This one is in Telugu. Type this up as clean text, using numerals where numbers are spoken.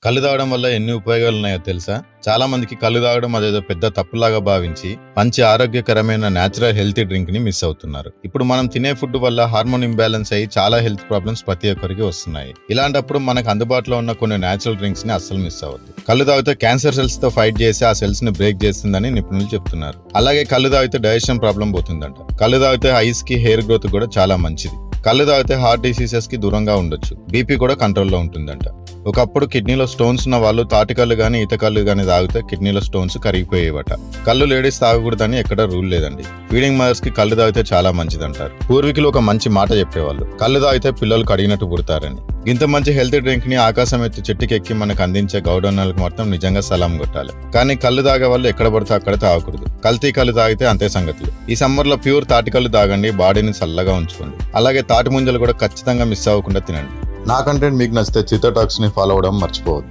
కళ్ళు తాగడం వల్ల ఎన్ని ఉపయోగాలు ఉన్నాయో తెలుసా? చాలా మందికి కళ్ళు తాగడం అదేదో పెద్ద తప్పులాగా భావించి మంచి ఆరోగ్యకరమైన నేచురల్ హెల్తీ డ్రింక్ ని మిస్ అవుతున్నారు. ఇప్పుడు మనం తినే ఫుడ్ వల్ల హార్మోన్ ఇంబ్యాలెన్స్ అయ్యి చాలా హెల్త్ ప్రాబ్లమ్స్ ప్రతి ఒక్కరికి వస్తున్నాయి. ఇలాంటప్పుడు మనకు అందుబాటులో ఉన్న కొన్ని నేచురల్ డ్రింక్స్ ని అస్సలు మిస్ అవ్వద్దు. కళ్ళు తాగితే క్యాన్సర్ సెల్స్ తో ఫైట్ చేసి ఆ సెల్స్ ని బ్రేక్ చేస్తుందని నిపుణులు చెప్తున్నారు. అలాగే కళ్ళు తాగితే డైజెషన్ ప్రాబ్లం పోతుందంట. కళ్ళు తాగితే ఐస్ కి హెయిర్ గ్రోత్ కూడా చాలా మంచిది. కళ్ళు తాగితే హార్ట్ డిసీజెస్ కి దూరంగా ఉండొచ్చు. బీపీ కూడా కంట్రోల్లో ఉంటుందంట. ఒకప్పుడు కిడ్నీలో స్టోన్స్ ఉన్న వాళ్ళు తాటి కళ్ళు గానీ ఈత కళ్ళు గానీ తాగితే కిడ్నీలో స్టోన్స్ కరిగిపోయేవట. కళ్ళు లేడీస్ తాగకూడదని ఎక్కడ రూల్ లేదండి. ఫీడింగ్ మదర్స్ కి కళ్ళు తాగితే చాలా మంచిదంటారు. పూర్వీకులు ఒక మంచి మాట చెప్పేవాళ్ళు, కళ్ళు తాగితే పిల్లలు కడిగినట్టు పుడతారని. ఇంత మంచి హెల్తీ డ్రింక్ ని ఆకాశం ఎత్తి చెట్టుకెక్కి మనకు అందించే గౌడన్నలకు మాత్రం నిజంగా సలాం కొట్టాలి. కానీ కళ్ళు తాగే వాళ్ళు ఎక్కడ పడితే అక్కడ తాగకూడదు. కల్తీ కళ్ళు తాగితే అంతే సంగతులు. ఈ సమ్మర్ లో ప్యూర్ తాటి కళ్ళు తాగండి, బాడీని చల్లగా ఉంచుకోండి. అలాగే తాటి ముంజలు కూడా ఖచ్చితంగా మిస్ అవ్వకుండా తినండి. నా కంటెంట్ మీకు నచ్చితే చిత్తా టాక్స్ ని ఫాలో అవ్వడం మర్చిపోవద్దు.